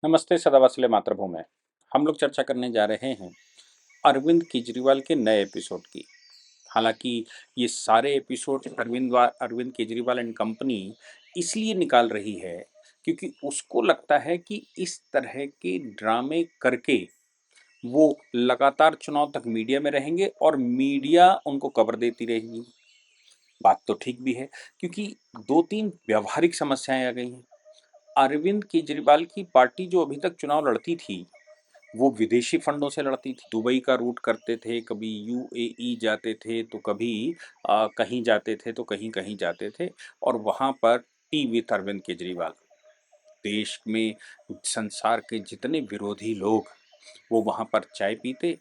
नमस्ते सदावासले मातृभूमि। हम लोग चर्चा करने जा रहे हैं अरविंद केजरीवाल के नए एपिसोड की। हालांकि ये सारे episode Arvind Kejriwal and company इसलिए निकाल रही है क्योंकि उसको लगता है कि इस तरह के ड्रामे करके वो लगातार चुनाव तक मीडिया में रहेंगे और मीडिया उनको कवर देती रहेगी। बात तो ठीक भी है क्योंकि दो तीन व्यावहारिक समस्याएं आ गई हैं। अरविंद केजरीवाल की पार्टी जो अभी तक चुनाव लड़ती थी वो विदेशी फंडों से लड़ती थी। दुबई का रूट करते थे, कभी यूएई जाते थे तो कभी कहीं जाते थे तो कहीं कहीं जाते थे और वहाँ पर टी विथ अरविंद केजरीवाल। देश में संसार के जितने विरोधी लोग वो वहाँ पर चाय पीते,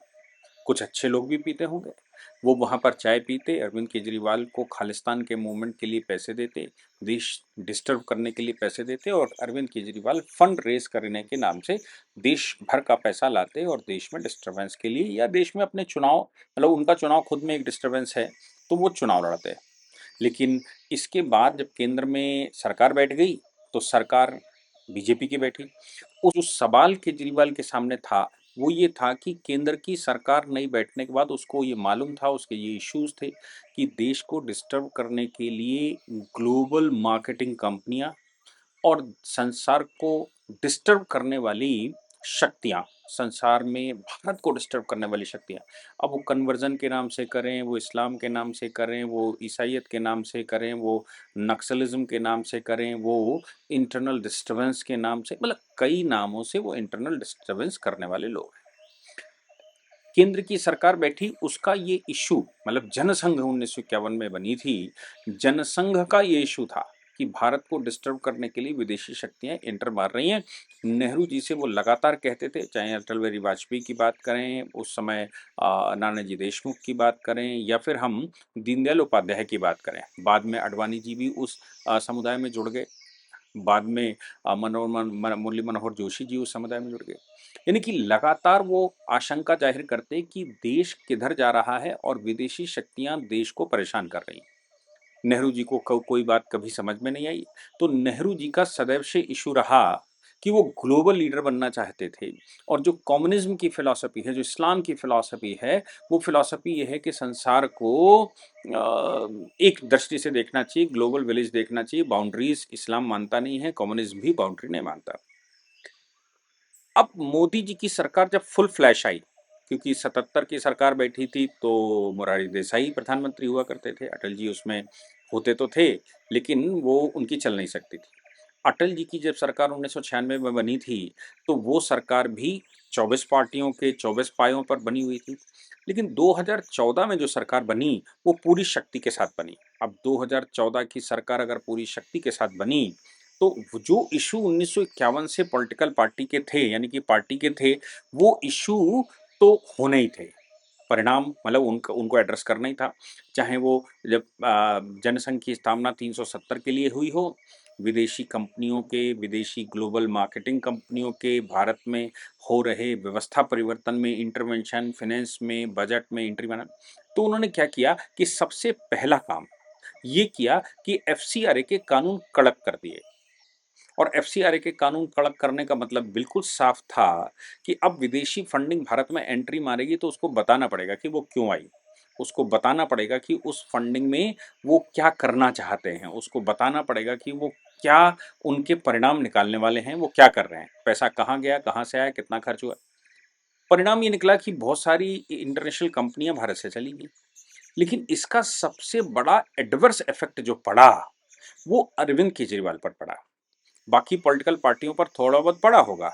कुछ अच्छे लोग भी पीते होंगे। वो वहाँ पर चाय पीते, अरविंद केजरीवाल को खालिस्तान के मूवमेंट के लिए पैसे देते, देश डिस्टर्ब करने के लिए पैसे देते और अरविंद केजरीवाल फंड रेज करने के नाम से देश भर का पैसा लाते और देश में डिस्टर्बेंस के लिए या देश में अपने चुनाव मतलब उनका चुनाव खुद में एक डिस्टर्बेंस है तो वो चुनाव लड़ते। लेकिन इसके बाद जब केंद्र में सरकार बैठ गई तो सरकार बीजेपी की बैठी। उस जो सवाल केजरीवाल के सामने था वो ये था कि केंद्र की सरकार नहीं बैठने के बाद उसको ये मालूम था, उसके ये इश्यूज थे कि देश को डिस्टर्ब करने के लिए ग्लोबल मार्केटिंग कंपनियां और संसार को डिस्टर्ब करने वाली शक्तियाँ, संसार में भारत को डिस्टर्ब करने वाली शक्तियाँ, अब वो कन्वर्जन के नाम से करें, वो इस्लाम के नाम से करें, वो ईसाइयत के नाम से करें, वो नक्सलिज्म के नाम से करें, वो इंटरनल डिस्टर्बेंस के नाम से, मतलब कई नामों से वो इंटरनल डिस्टर्बेंस करने वाले लोग हैं। केंद्र की सरकार बैठी उसका ये इशू मतलब जनसंघ 1951 में बनी थी। जनसंघ का ये इशू था कि भारत को डिस्टर्ब करने के लिए विदेशी शक्तियां एंटर मार रही हैं। नेहरू जी से वो लगातार कहते थे, चाहे अटल बिहारी वाजपेयी की बात करें उस समय, नानाजी देशमुख की बात करें या फिर हम दीनदयाल उपाध्याय की बात करें। बाद में अडवाणी जी भी उस समुदाय में जुड़ गए। बाद में मुरली मनोहर जोशी जी उस समुदाय में जुड़ गए। यानी कि लगातार वो आशंका जाहिर करते कि देश किधर जा रहा है और विदेशी शक्तियां देश को परेशान कर रही हैं। नेहरू जी को कोई बात कभी समझ में नहीं आई। तो नेहरू जी का सदैव से इशू रहा कि वो ग्लोबल लीडर बनना चाहते थे और जो कम्युनिज्म की फिलॉसफी है, जो इस्लाम की फिलॉसफी है, वो फिलॉसफी ये है कि संसार को एक दृष्टि से देखना चाहिए, ग्लोबल विलेज देखना चाहिए। बाउंड्रीज इस्लाम मानता नहीं है, कम्युनिज्म भी बाउंड्री नहीं मानता। अब मोदी जी की सरकार जब फुल फ्लैश आई, क्योंकि 77 की सरकार बैठी थी तो मोरारजी देसाई प्रधानमंत्री हुआ करते थे, अटल जी उसमें होते तो थे लेकिन वो उनकी चल नहीं सकती थी। अटल जी की जब सरकार 1996 में बनी थी तो वो सरकार भी 24 पार्टियों के 24 पायों पर बनी हुई थी। लेकिन 2014 में जो सरकार बनी वो पूरी शक्ति के साथ बनी। अब 2014 की सरकार अगर पूरी शक्ति के साथ बनी तो जो इशू 1951 से पॉलिटिकल पार्टी के थे यानी कि पार्टी के थे वो इशू तो होने ही थे। परिणाम मतलब उनको उनको एड्रेस करना ही था। चाहे वो जब जनसंघ की स्थापना 370 के लिए हुई हो, विदेशी कंपनियों के, विदेशी ग्लोबल मार्केटिंग कंपनियों के भारत में हो रहे व्यवस्था परिवर्तन में इंटरवेंशन, फाइनेंस में, बजट में एंट्री बना। तो उन्होंने क्या किया कि सबसे पहला काम ये किया कि एफसीआरए के कानून कड़क कर दिए। और एफसीआरए के कानून कड़क करने का मतलब बिल्कुल साफ था कि अब विदेशी फंडिंग भारत में एंट्री मारेगी तो उसको बताना पड़ेगा कि वो क्यों आई। उसको बताना पड़ेगा कि उस फंडिंग में वो क्या करना चाहते हैं, उसको बताना पड़ेगा कि वो क्या उनके परिणाम निकालने वाले हैं, वो क्या कर रहे हैं, पैसा कहाँ गया, कहाँ से आया, कितना खर्च हुआ। परिणाम ये निकला कि बहुत सारी इंटरनेशनल कंपनियां भारत से चली गई। लेकिन इसका सबसे बड़ा एडवर्स इफेक्ट जो पड़ा वो अरविंद केजरीवाल पर पड़ा। बाकी पॉलिटिकल पार्टियों पर थोड़ा बहुत पड़ा होगा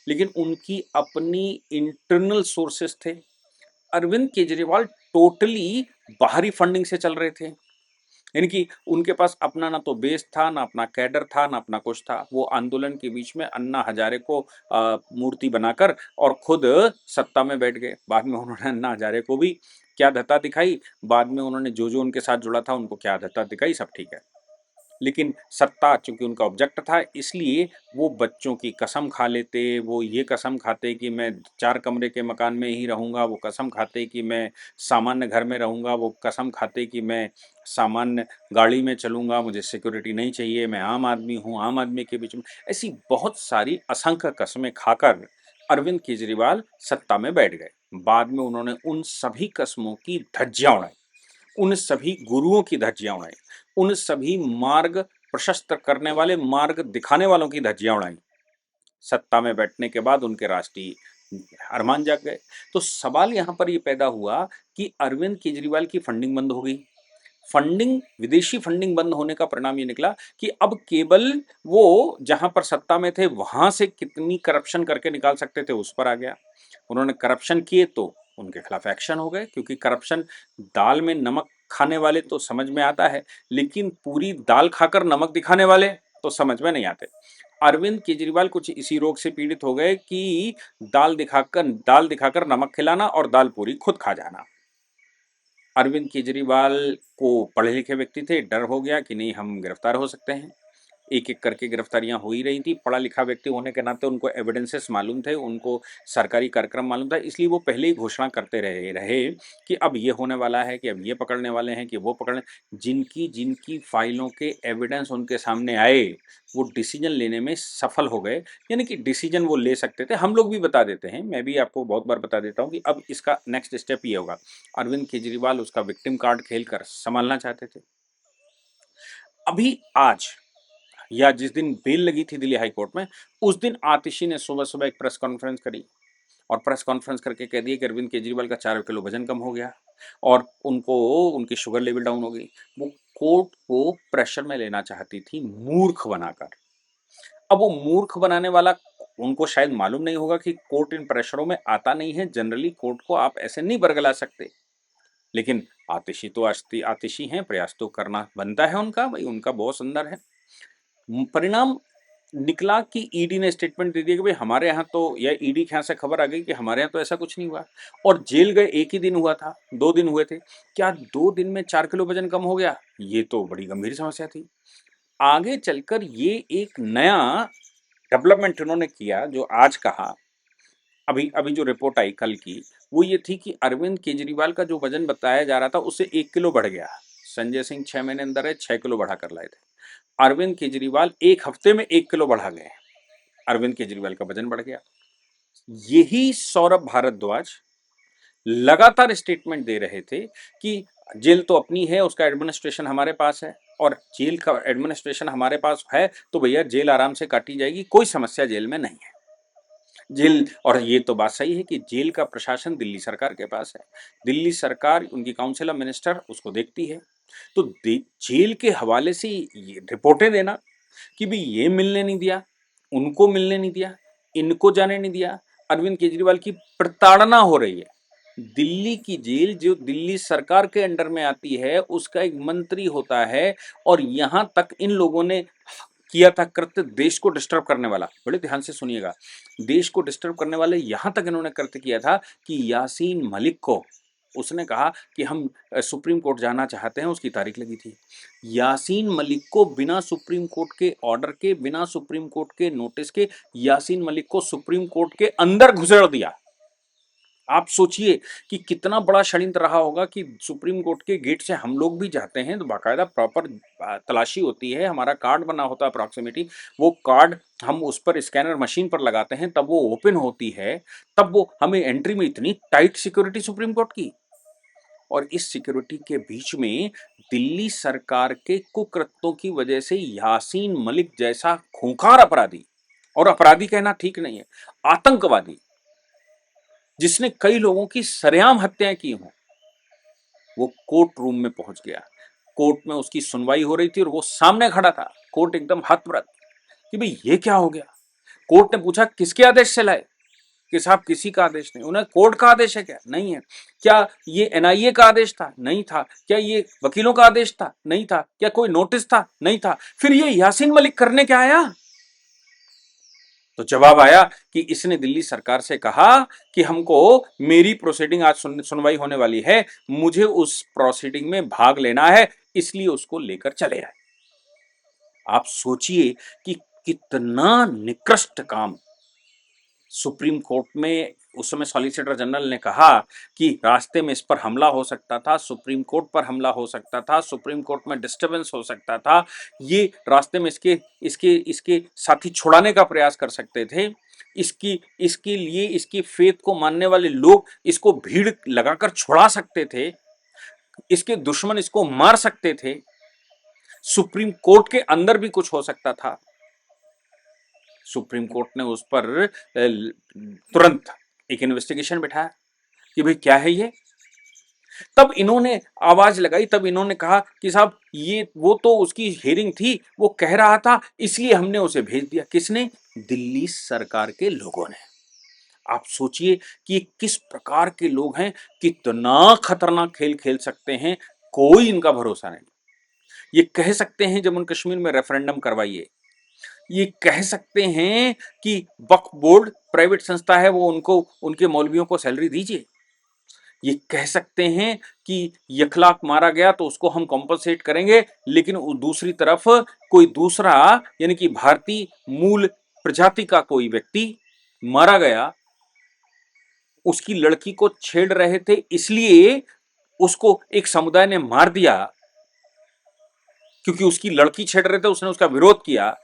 लेकिन उनकी अपनी इंटरनल सोर्सेस थे। अरविंद केजरीवाल टोटली बाहरी फंडिंग से चल रहे थे। यानी कि उनके पास अपना ना तो बेस था, ना अपना कैडर था, ना अपना कुछ था। वो आंदोलन के बीच में अन्ना हजारे को मूर्ति बनाकर और खुद सत्ता में बैठ गए। बाद में उन्होंने अन्ना हजारे को भी क्या धत्ता दिखाई, बाद में उन्होंने जो जो उनके साथ जुड़ा था उनको क्या धत्ता दिखाई, सब ठीक है। लेकिन सत्ता चूँकि उनका ऑब्जेक्ट था, इसलिए वो बच्चों की कसम खा लेते, वो ये कसम खाते कि मैं 4 कमरे के मकान में ही रहूँगा, वो कसम खाते कि मैं सामान्य घर में रहूँगा, वो कसम खाते कि मैं सामान्य गाड़ी में चलूँगा, मुझे सिक्योरिटी नहीं चाहिए, मैं आम आदमी हूँ, आम आदमी के बीच में ऐसी बहुत सारी असंख्य कस्में खाकर अरविंद केजरीवाल सत्ता में बैठ गए। बाद में उन्होंने उन सभी कस्मों की धज्जियाँ उड़ाई, उन सभी गुरुओं की धज्जियाँ उड़ाई, उन सभी मार्ग प्रशस्त करने वाले, मार्ग दिखाने वालों की धज्जियाँ उड़ाई। सत्ता में बैठने के बाद उनके राष्ट्रीय अरमान जाग गए। तो सवाल यहाँ पर ये पैदा हुआ कि अरविंद केजरीवाल की फंडिंग बंद हो गई। फंडिंग, विदेशी फंडिंग बंद होने का परिणाम ये निकला कि अब केवल वो जहां पर सत्ता में थे वहां से कितनी करप्शन करके निकाल सकते थे उस पर आ गया। उन्होंने करप्शन किए तो उनके खिलाफ एक्शन हो गए, क्योंकि करप्शन, दाल में नमक खाने वाले तो समझ में आता है, लेकिन पूरी दाल खाकर नमक दिखाने वाले तो समझ में नहीं आते। अरविंद केजरीवाल कुछ इसी रोग से पीड़ित हो गए कि दाल दिखाकर नमक खिलाना और दाल पूरी खुद खा जाना। अरविंद केजरीवाल को पढ़े लिखे व्यक्ति थे, डर हो गया कि नहीं हम गिरफ्तार हो सकते हैं। एक-एक करके गिरफ्तारियां हो ही रही थी। पढ़ा लिखा व्यक्ति होने के नाते उनको एविडेंसेस मालूम थे, उनको सरकारी कार्यक्रम मालूम था, इसलिए वो पहले ही घोषणा करते रहे रहे कि अब ये होने वाला है, कि अब ये पकड़ने वाले हैं, कि वो पकड़ने। जिनकी जिनकी फाइलों के एविडेंस उनके सामने आए, वो डिसीजन लेने में सफल हो गए। यानी कि डिसीजन वो ले सकते थे। हम लोग भी बता देते हैं, मैं भी आपको बहुत बार बता देता हूँ कि अब इसका नेक्स्ट स्टेप ये होगा। अरविंद केजरीवाल उसका विक्टिम कार्ड खेलकर संभालना चाहते थे। अभी आज, या जिस दिन बेल लगी थी दिल्ली हाई कोर्ट में, उस दिन आतिशी ने सुबह-सुबह एक प्रेस कॉन्फ्रेंस करी और प्रेस कॉन्फ्रेंस करके कह दिया कि अरविंद केजरीवाल का 4 किलो वजन कम हो गया और उनको उनकी शुगर लेवल डाउन हो गई। वो कोर्ट को प्रेशर में लेना चाहती थी, मूर्ख बनाकर। अब वो मूर्ख बनाने वाला, उनको शायद मालूम नहीं होगा कि कोर्ट इन प्रेशरों में आता नहीं है। जनरली कोर्ट को आप ऐसे नहीं बरगला सकते। लेकिन आतिशी तो आतिशी हैं, प्रयास तो करना बनता है उनका, भाई उनका बॉस अंदर है। परिणाम निकला कि ईडी ने स्टेटमेंट दे दिया कि भाई हमारे यहाँ तो, या ईडी के यहाँ से खबर आ गई कि हमारे यहाँ तो ऐसा कुछ नहीं हुआ, और जेल गए एक ही दिन हुआ था, 2 दिन हुए थे। क्या 2 दिन में 4 किलो वजन कम हो गया? ये तो बड़ी गंभीर समस्या थी। आगे चलकर ये एक नया डेवलपमेंट उन्होंने किया, जो आज कहा, अभी अभी जो रिपोर्ट आई कल की, वो ये थी कि अरविंद केजरीवाल का जो वजन बताया जा रहा था उससे 1 किलो बढ़ गया। संजय सिंह 6 महीने अंदर है 6 किलो बढ़ा कर लाए थे। अरविंद केजरीवाल 1 हफ्ते में 1 किलो बढ़ा गए। अरविंद केजरीवाल का वजन बढ़ गया। यही सौरभ भारद्वाज लगातार स्टेटमेंट दे रहे थे कि जेल तो अपनी है, उसका एडमिनिस्ट्रेशन हमारे पास है, और जेल का एडमिनिस्ट्रेशन हमारे पास है तो भैया जेल आराम से काटी जाएगी, कोई समस्या जेल में नहीं है। जेल, और ये तो बात सही है कि जेल का प्रशासन दिल्ली सरकार के पास है। दिल्ली सरकार, उनकी काउंसिल ऑफ मिनिस्टर उसको देखती है। तो जेल के हवाले से ये रिपोर्टें देना कि भी ये मिलने नहीं दिया, उनको मिलने नहीं दिया, इनको जाने नहीं दिया, अरविंद केजरीवाल की प्रताड़ना हो रही है। दिल्ली की जेल जो दिल्ली सरकार के अंडर में आती है, उसका एक मंत्री होता है, और यहां तक इन लोगों ने किया था कृत्य देश को डिस्टर्ब करने वाला। बड़े ध्यान से सुनिएगा, देश को डिस्टर्ब करने वाले यहां तक इन्होंने कृत्य किया था कि यासीन मलिक को, उसने कहा कि हम सुप्रीम कोर्ट जाना चाहते हैं, उसकी तारीख लगी थी। यासीन मलिक को बिना सुप्रीम कोर्ट के ऑर्डर के, बिना सुप्रीम कोर्ट के नोटिस के, यासीन मलिक को सुप्रीम कोर्ट के अंदर घुसेड़ दिया। आप सोचिए कि कितना बड़ा षड्यंत्र रहा होगा कि सुप्रीम कोर्ट के गेट से हम लोग भी जाते हैं तो बाकायदा प्रॉपर तलाशी होती है, हमारा कार्ड बना होता है प्रॉक्सिमिटी, वो कार्ड हम उस पर स्कैनर मशीन पर लगाते हैं, तब वो ओपन होती है, तब वो हमें एंट्री में इतनी टाइट सिक्योरिटी सुप्रीम कोर्ट की। और इस सिक्योरिटी के बीच में दिल्ली सरकार के कुकृत्यों की वजह से यासीन मलिक जैसा खूंखार अपराधी, और अपराधी कहना ठीक नहीं है, आतंकवादी, जिसने कई लोगों की सरेआम हत्याएं की हों, वो कोर्ट रूम में पहुंच गया। कोर्ट में उसकी सुनवाई हो रही थी और वो सामने खड़ा था। कोर्ट एकदम हतप्रभ कि भाई ये क्या हो गया। कोर्ट ने पूछा किसके आदेश से लाए, कि साहब किसी का आदेश नहीं। उन्हें कोर्ट का आदेश है क्या? नहीं है। क्या ये एनआईए का आदेश था? नहीं था। क्या ये वकीलों का आदेश था? नहीं था। क्या कोई नोटिस था? नहीं था। फिर ये यासीन मलिक करने क्या आया? तो जवाब आया कि इसने दिल्ली सरकार से कहा कि हमको, मेरी प्रोसीडिंग आज सुनवाई होने वाली है, मुझे उस प्रोसीडिंग में भाग लेना है, इसलिए उसको लेकर चले आए। आप सोचिए कि कितना निकृष्ट काम सुप्रीम कोर्ट में उस समय सॉलिसिटर जनरल ने कहा कि रास्ते में इस पर हमला हो सकता था, सुप्रीम कोर्ट पर हमला हो सकता था, सुप्रीम कोर्ट में डिस्टर्बेंस हो सकता था, ये रास्ते में इसके इसके इसके साथी छुड़ाने का प्रयास कर सकते थे, इसकी इसके लिए इसकी फेथ को मानने वाले लोग इसको भीड़ लगाकर छुड़ा सकते थे, इसके दुश्मन इसको मार सकते थे, सुप्रीम कोर्ट के अंदर भी कुछ हो सकता था। सुप्रीम कोर्ट ने उस पर तुरंत एक इन्वेस्टिगेशन बिठाया कि भाई क्या है ये। तब इन्होंने आवाज लगाई, तब इन्होंने कहा कि साहब ये वो तो उसकी हियरिंग थी, वो कह रहा था इसलिए हमने उसे भेज दिया। किसने? दिल्ली सरकार के लोगों ने। आप सोचिए कि ये किस प्रकार के लोग हैं, कितना खतरनाक खेल खेल सकते हैं, कोई इनका भरोसा नहीं। ये कह सकते हैं जम्मू कश्मीर में रेफरेंडम करवाइए, ये कह सकते हैं कि वक्फ बोर्ड प्राइवेट संस्था है, वो उनको उनके मौलवियों को सैलरी दीजिए, ये कह सकते हैं कि यखलाक मारा गया तो उसको हम कॉम्पनसेट करेंगे, लेकिन दूसरी तरफ कोई दूसरा यानी कि भारतीय मूल प्रजाति का कोई व्यक्ति मारा गया, उसकी लड़की को छेड़ रहे थे इसलिए उसको एक समुदाय ने मार दिया क्योंकि उसकी लड़की छेड़ रहे थे, उसने उसका विरोध किया।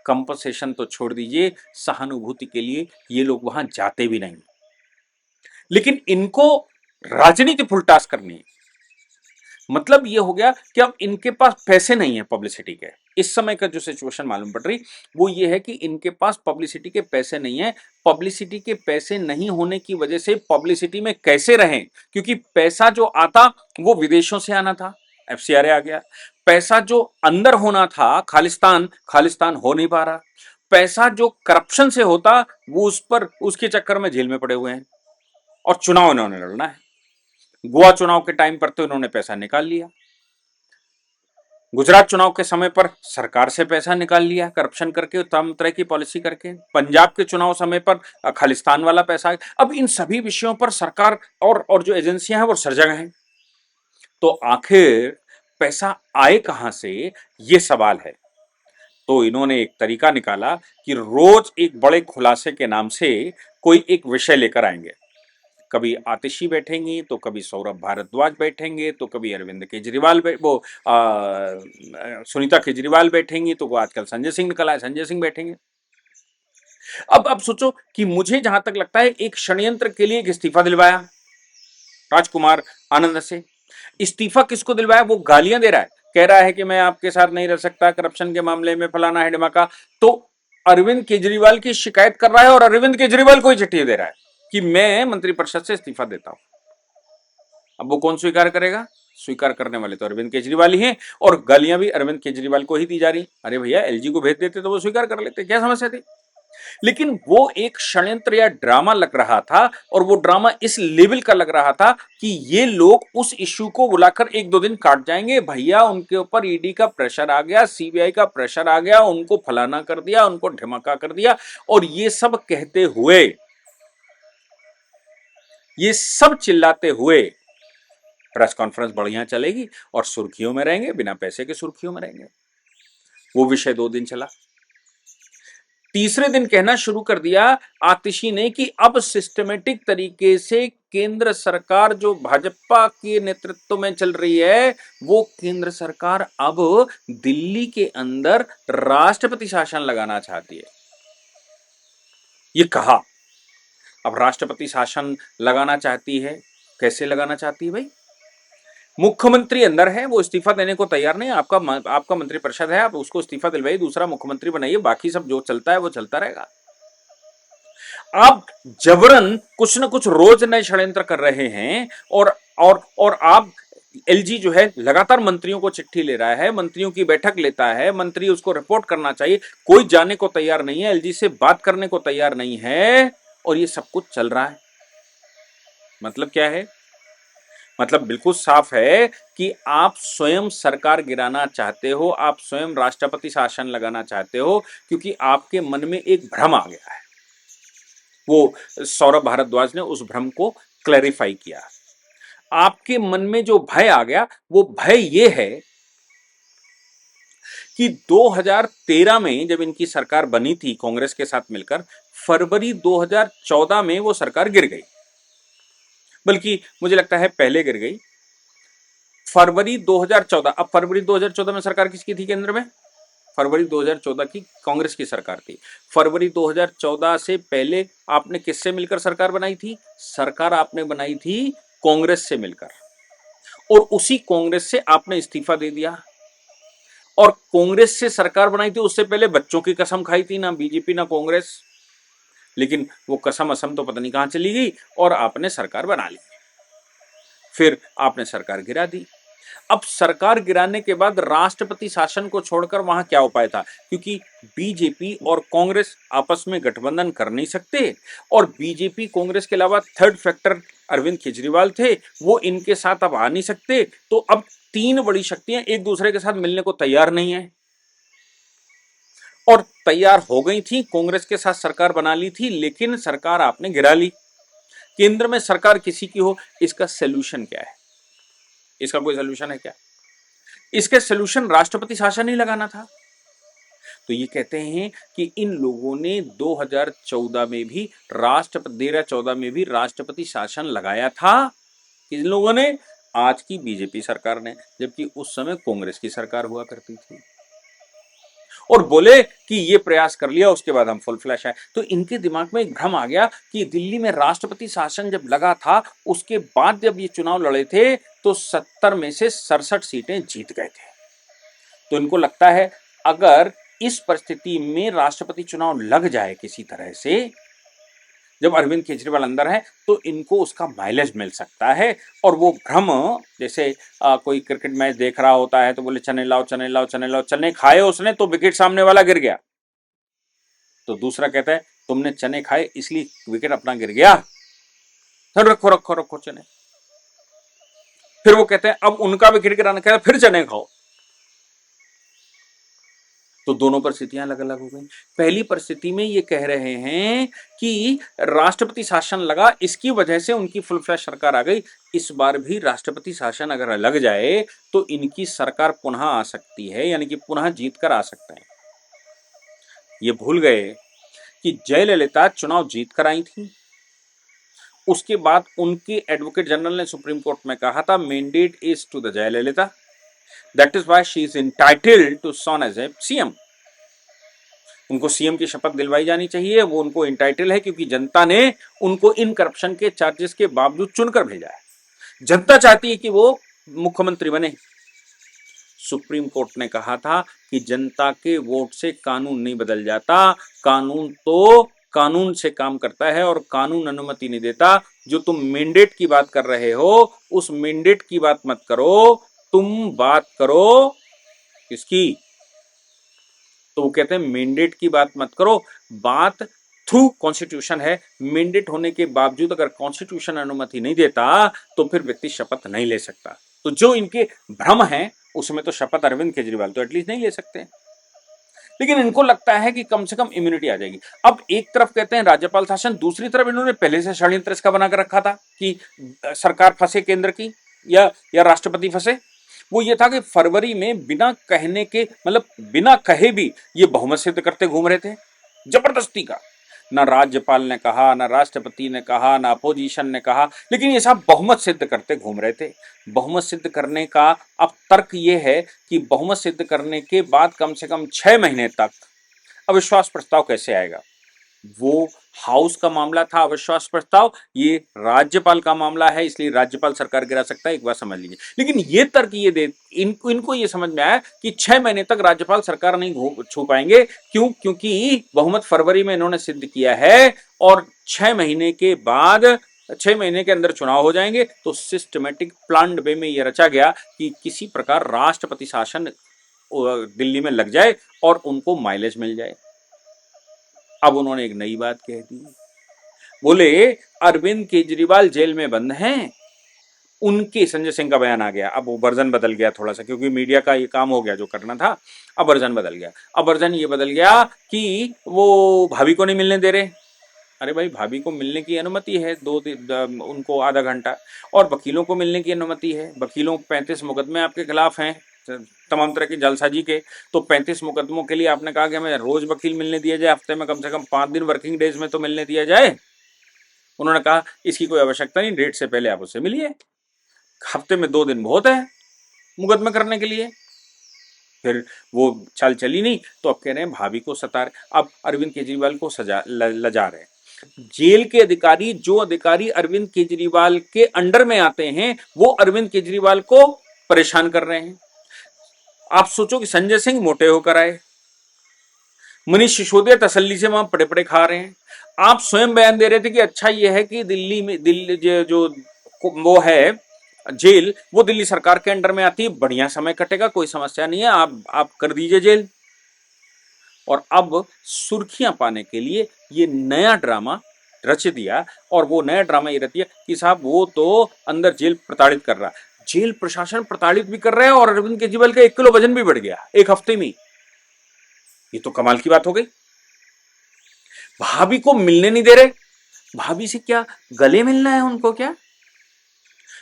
कंपनसेशन तो छोड़ दीजिए, सहानुभूति के लिए ये लोग वहां जाते भी नहीं। लेकिन इनको राजनीति फुलटास करनी है। मतलब ये हो गया कि अब इनके पास पैसे नहीं है पब्लिसिटी के। इस समय का जो सिचुएशन मालूम पड़ रही वो ये है कि इनके पास पब्लिसिटी के पैसे नहीं है। पब्लिसिटी के पैसे नहीं होने की वजह से पब्लिसिटी में कैसे रहें, क्योंकि पैसा जो आता वो विदेशों से आना था, एफसीआरए आ गया। पैसा जो अंदर होना था, खालिस्तान खालिस्तान हो नहीं पा रहा। पैसा जो करप्शन से होता वो उस पर उसके चक्कर में जेल में पड़े हुए हैं। और चुनाव इन्होंने लड़ना है। गोवा चुनाव के टाइम पर तो इन्होंने पैसा निकाल लिया, गुजरात चुनाव के समय पर सरकार से पैसा निकाल लिया करप्शन करके, तमाम तरह की पॉलिसी करके। पंजाब के चुनाव समय पर खालिस्तान वाला पैसा। अब इन सभी विषयों पर सरकार और जो एजेंसियां हैं वो सरजग हैं। तो आखिर पैसा आए कहां से, ये सवाल है। तो इन्होंने एक तरीका निकाला कि रोज एक बड़े खुलासे के नाम से कोई एक विषय लेकर आएंगे। कभी आतिशी बैठेंगी, तो कभी सौरभ भारद्वाज बैठेंगे, तो कभी अरविंद केजरीवाल सुनीता केजरीवाल बैठेंगी, तो वो आजकल संजय सिंह निकला है, संजय सिंह बैठेंगे। अब सोचो कि मुझे जहां तक लगता है एक षड्यंत्र के लिए एक इस्तीफा दिलवाया राजकुमार आनंद से। इस्तीफा किसको दिलवाया? वो गालियां दे रहा है, कह रहा है कि मैं आपके साथ नहीं रह सकता करप्शन के मामले में, फलाना है ढिमाका। तो अरविंद केजरीवाल की शिकायत कर रहा है और अरविंद केजरीवाल को ही चिट्ठी दे रहा है कि मैं मंत्रिपरिषद से इस्तीफा देता हूं। अब वो कौन स्वीकार करेगा? स्वीकार करने वाले तो अरविंद केजरीवाल ही हैं, और गालियां भी अरविंद केजरीवाल को ही दी जा रही। अरे भैया, एलजी को भेज देते तो वो स्वीकार कर लेते, क्या समस्या थी? लेकिन वो एक षड्यंत्र या ड्रामा लग रहा था, और वो ड्रामा इस लेवल का लग रहा था कि ये लोग उस इश्यू को बुलाकर एक दो दिन काट जाएंगे। भैया, उनके ऊपर ईडी का प्रेशर आ गया, सीबीआई का प्रेशर आ गया, उनको फलाना कर दिया, उनको ढिमाका कर दिया। और ये सब कहते हुए, ये सब चिल्लाते हुए प्रेस कॉन्फ्रेंस बढ़िया चलेगी और सुर्खियों में रहेंगे, बिना पैसे के सुर्खियों में रहेंगे। वो विषय 2 दिन चला। तीसरे दिन कहना शुरू कर दिया आतिशी ने कि अब सिस्टमेटिक तरीके से केंद्र सरकार जो भाजपा के नेतृत्व में चल रही है, वो केंद्र सरकार अब दिल्ली के अंदर राष्ट्रपति शासन लगाना चाहती है। ये कहा। अब राष्ट्रपति शासन लगाना चाहती है, कैसे लगाना चाहती है भाई? मुख्यमंत्री अंदर है, वो इस्तीफा देने को तैयार नहीं। आपका मंत्रिपरिषद है, आप उसको इस्तीफा दिलवाइए, दूसरा मुख्यमंत्री बनाइए, बाकी सब जो चलता है वो चलता रहेगा। आप जबरन कुछ न कुछ रोज नए षड्यंत्र कर रहे हैं, और आप एलजी जो है लगातार मंत्रियों को चिट्ठी ले रहा है, मंत्रियों की बैठक लेता है, मंत्री उसको रिपोर्ट करना चाहिए, कोई जाने को तैयार नहीं है, एलजी से बात करने को तैयार नहीं है, और ये सब कुछ चल रहा है। मतलब क्या है? मतलब बिल्कुल साफ है कि आप स्वयं सरकार गिराना चाहते हो, आप स्वयं राष्ट्रपति शासन लगाना चाहते हो, क्योंकि आपके मन में एक भ्रम आ गया है। वो सौरभ भारद्वाज ने उस भ्रम को क्लैरिफाई किया। आपके मन में जो भय आ गया, वो भय ये है कि 2013 में जब इनकी सरकार बनी थी कांग्रेस के साथ मिलकर, फरवरी 2014 में वो सरकार गिर गई, बल्कि मुझे लगता है पहले गिर गई। फरवरी 2014, अब फरवरी 2014 में सरकार किसकी थी केंद्र में? फरवरी 2014 की कांग्रेस की सरकार थी। फरवरी 2014 से पहले आपने किससे मिलकर सरकार बनाई थी? सरकार आपने बनाई थी कांग्रेस से मिलकर, और उसी कांग्रेस से आपने इस्तीफा दे दिया। और कांग्रेस से सरकार बनाई थी, उससे पहले बच्चों की कसम खाई थी, ना बीजेपी ना कांग्रेस, लेकिन वो कसम असम तो पता नहीं कहां चली गई और आपने सरकार बना ली। फिर आपने सरकार गिरा दी। अब सरकार गिराने के बाद राष्ट्रपति शासन को छोड़कर वहां क्या उपाय था? क्योंकि बीजेपी और कांग्रेस आपस में गठबंधन कर नहीं सकते, और बीजेपी कांग्रेस के अलावा थर्ड फैक्टर अरविंद केजरीवाल थे, वो इनके साथ अब आ नहीं सकते। तो अब तीन बड़ी शक्तियां एक दूसरे के साथ मिलने को तैयार नहीं है, और तैयार हो गई थी, कांग्रेस के साथ सरकार बना ली थी, लेकिन सरकार आपने गिरा ली। केंद्र में सरकार किसी की हो, इसका सोल्यूशन क्या है? इसका कोई सोल्यूशन है क्या? इसके सोल्यूशन राष्ट्रपति शासन ही लगाना था। तो ये कहते हैं कि इन लोगों ने 2014 में भी राष्ट्रपति 13-14 में भी राष्ट्रपति शासन लगाया था। किन लोगों ने? आज की बीजेपी सरकार ने, जबकि उस समय कांग्रेस की सरकार हुआ करती थी। और बोले कि ये प्रयास कर लिया, उसके बाद हम फुल फ्लैश आए। तो इनके दिमाग में एक भ्रम आ गया कि दिल्ली में राष्ट्रपति शासन जब लगा था, उसके बाद जब ये चुनाव लड़े थे तो 70 में से 67 सीटें जीत गए थे। तो इनको लगता है अगर इस परिस्थिति में राष्ट्रपति चुनाव लग जाए किसी तरह से, जब अरविंद केजरीवाल अंदर है, तो इनको उसका माइलेज मिल सकता है। और वो भ्रम, जैसे कोई क्रिकेट मैच देख रहा होता है तो बोले चने लाओ चने लाओ चने लाओ, चने खाए उसने तो विकेट सामने वाला गिर गया, तो दूसरा कहता है तुमने चने खाए इसलिए विकेट अपना गिर गया, फिर रखो रखो रखो चने। फिर वो कहते हैं अब उनका विकेट गिराना, कहता फिर चने खाओ। तो दोनों परिस्थितियां अलग अलग हो गई। पहली परिस्थिति में ये कह रहे हैं कि राष्ट्रपति शासन लगा, इसकी वजह से उनकी फुल फ्लैश सरकार आ गई। इस बार भी राष्ट्रपति शासन अगर लग जाए तो इनकी सरकार पुनः आ सकती है, यानी कि पुनः जीत कर आ सकते हैं। ये भूल गए कि जयललिता चुनाव जीत कर आई थी, उसके बाद उनके एडवोकेट जनरल ने सुप्रीम कोर्ट में कहा था mandate is to the Jayalalithaa, that is why she is entitled to serve as a CM. उनको सीएम की शपथ दिलवाई जानी चाहिए, वो उनको एंटाइटल है क्योंकि जनता ने उनको इन करप्शन के चार्जेस के बावजूद चुनकर भेजा है। जनता चाहती है कि वो मुख्यमंत्री बने। सुप्रीम कोर्ट ने कहा था कि जनता के वोट से कानून नहीं बदल जाता, कानून तो कानून से काम करता है और कानून अनुमति नहीं देता। जो तुम मैंडेट की बात कर रहे हो, उस मैंडेट की बात मत करो, तुम बात करो किसकी? तो वो कहते हैं मैंडेट की बात मत करो, बात थ्रू कॉन्स्टिट्यूशन है। मैंडेट होने के बावजूद अगर कॉन्स्टिट्यूशन अनुमति नहीं देता तो फिर व्यक्ति शपथ नहीं ले सकता। तो जो इनके भ्रम है उसमें तो शपथ अरविंद केजरीवाल तो एटलीस्ट नहीं ले सकते, लेकिन इनको लगता है कि कम से कम इम्यूनिटी आ जाएगी। अब एक तरफ कहते हैं राज्यपाल शासन, दूसरी तरफ इन्होंने पहले से षड्यंत्र इसका बनाकर रखा था कि सरकार फंसे केंद्र की या राष्ट्रपति फंसे। वो ये था कि फरवरी में बिना कहने के, मतलब बिना कहे भी ये बहुमत सिद्ध करते घूम रहे थे, जबरदस्ती का। ना राज्यपाल ने कहा, ना राष्ट्रपति ने कहा, ना अपोजिशन ने कहा, लेकिन ये सब बहुमत सिद्ध करते घूम रहे थे। बहुमत सिद्ध करने का अब तर्क ये है कि बहुमत सिद्ध करने के बाद कम से कम 6 महीने तक अविश्वास प्रस्ताव कैसे आएगा? वो हाउस का मामला था अविश्वास प्रस्ताव, ये राज्यपाल का मामला है, इसलिए राज्यपाल सरकार गिरा सकता है, एक बार समझ लीजिए। लेकिन ये तर्क ये दे इनको ये समझ में आया कि 6 महीने तक राज्यपाल सरकार नहीं छू पाएंगे। क्यों? क्योंकि बहुमत फरवरी में इन्होंने सिद्ध किया है और 6 महीने के बाद 6 महीने के अंदर चुनाव हो जाएंगे। तो सिस्टमेटिक प्लान्ड वे में यह रचा गया कि किसी प्रकार राष्ट्रपति शासन दिल्ली में लग जाए और उनको माइलेज मिल जाए। अब उन्होंने एक नई बात कह दी, बोले अरविंद केजरीवाल जेल में बंद हैं। उनके संजय सिंह का बयान आ गया, अब वो वर्जन बदल गया थोड़ा सा, क्योंकि मीडिया का ये काम हो गया जो करना था, अब वर्जन बदल गया। अब वर्जन ये बदल गया कि वो भाभी को नहीं मिलने दे रहे। अरे भाई, भाभी को मिलने की अनुमति है उनको आधा घंटा, और वकीलों को मिलने की अनुमति है। वकीलों 35 मुकदमे आपके खिलाफ हैं, तमाम तरह की जालसाजी के। तो 35 मुकदमों के लिए आपने कहा कि हमें रोज वकील मिलने दिया जाए, हफ्ते में कम से कम 5 दिन वर्किंग डेज में तो मिलने दिया जाए। उन्होंने कहा इसकी कोई आवश्यकता नहीं, डेट से पहले आप उससे मिलिए, हफ्ते में 2 दिन बहुत है मुकदमे करने के लिए। फिर वो चाल चली नहीं, तो अब कह रहे हैं भाभी को सता रहे। अब अरविंद केजरीवाल को लजा रहे हैं। जेल के अधिकारी, जो अधिकारी अरविंद केजरीवाल के अंडर में आते हैं, वो अरविंद केजरीवाल को परेशान कर रहे हैं। आप सोचो कि संजय सिंह मोटे होकर आए, मनीष सिसोदिया तसल्ली से वहां पड़े पड़े खा रहे हैं। आप स्वयं बयान दे रहे थे कि अच्छा यह है कि दिल्ली जो वो है जेल, वो दिल्ली सरकार के अंडर में आती है, बढ़िया समय कटेगा, कोई समस्या नहीं है, आप कर दीजिए जेल। और अब सुर्खियां पाने के लिए ये नया ड्रामा रच दिया, और वो नया ड्रामा ये रच दिया कि साहब वो तो अंदर जेल प्रताड़ित कर रहा, जेल प्रशासन प्रताड़ित भी कर रहा है, और अरविंद केजरीवाल का 1 किलो वजन भी बढ़ गया 1 हफ्ते में। ये तो कमाल की बात हो गई। भाभी को मिलने नहीं दे रहे, भाभी से क्या गले मिलना है उनको क्या?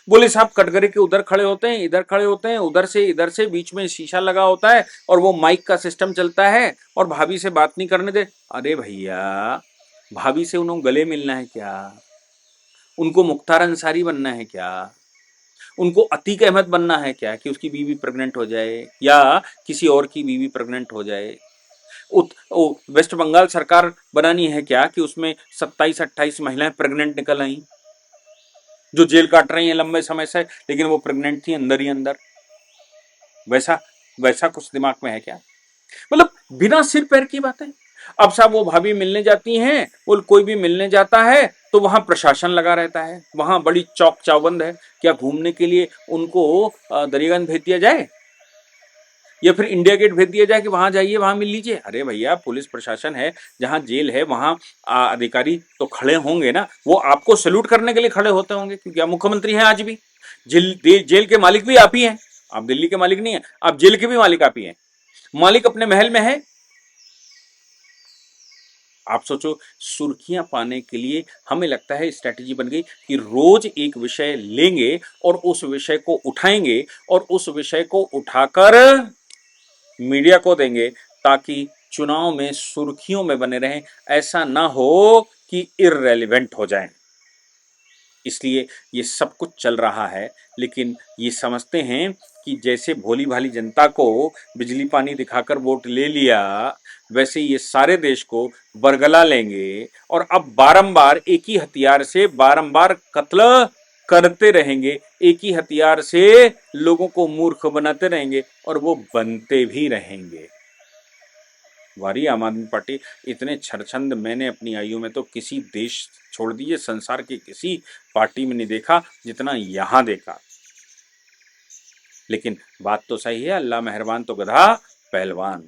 बोले साहब कटघरे के उधर खड़े होते हैं, इधर खड़े होते हैं, इधर से बीच में शीशा लगा होता है, और वो माइक का सिस्टम चलता है, और भाभी से बात नहीं करने दे। अरे भैया, भाभी से उन्होंने गले मिलना है क्या? उनको मुख्तार अंसारी बनना है क्या? उनको अतीक अहमद बनना है क्या कि उसकी बीवी प्रेग्नेंट हो जाए, या किसी और की बीवी प्रेग्नेंट हो जाए? वेस्ट बंगाल सरकार बनानी है क्या कि उसमें 27-28 महिलाएं प्रेग्नेंट निकल आई, जो जेल काट रही हैं लंबे समय से, लेकिन वो प्रेग्नेंट थी अंदर ही अंदर? वैसा वैसा कुछ दिमाग में है क्या? मतलब बिना सिर पैर की बातें। अब साहब वो भाभी मिलने जाती हैं, वो कोई भी मिलने जाता है तो वहां प्रशासन लगा रहता है, वहां बड़ी चौक चावबंद है। क्या घूमने के लिए उनको दरियागंज भेज दिया जाए, या फिर इंडिया गेट भेज दिया जाए कि वहां जाइए, वहां मिल लीजिए? अरे भैया, पुलिस प्रशासन है, जहां जेल है वहां अधिकारी तो खड़े होंगे ना, वो आपको सैल्यूट करने के लिए खड़े होते होंगे, क्योंकि आप मुख्यमंत्री हैं आज भी। जेल के मालिक भी आप ही हैं, आप दिल्ली के मालिक नहीं है, आप जेल के भी मालिक आप ही हैं। मालिक अपने महल में है। आप सोचो, सुर्खियां पाने के लिए हमें लगता है स्ट्रैटेजी बन गई कि रोज एक विषय लेंगे और उस विषय को उठाएंगे, और उस विषय को उठाकर मीडिया को देंगे, ताकि चुनाव में सुर्खियों में बने रहें, ऐसा ना हो कि इररेलेवेंट हो जाएं। इसलिए ये सब कुछ चल रहा है, लेकिन ये समझते हैं कि जैसे भोली भाली जनता को बिजली पानी दिखाकर वोट ले लिया, वैसे ये सारे देश को बरगला लेंगे, और अब बारंबार एक ही हथियार से बारंबार कत्ल करते रहेंगे, एक ही हथियार से लोगों को मूर्ख बनाते रहेंगे, और वो बनते भी रहेंगे। वारी आम आदमी पार्टी, इतने छरछंद मैंने अपनी आयु में तो किसी देश, छोड़ दीजिए संसार की किसी पार्टी में नहीं देखा जितना यहां देखा। लेकिन बात तो सही है, अल्लाह मेहरबान तो गधा पहलवान।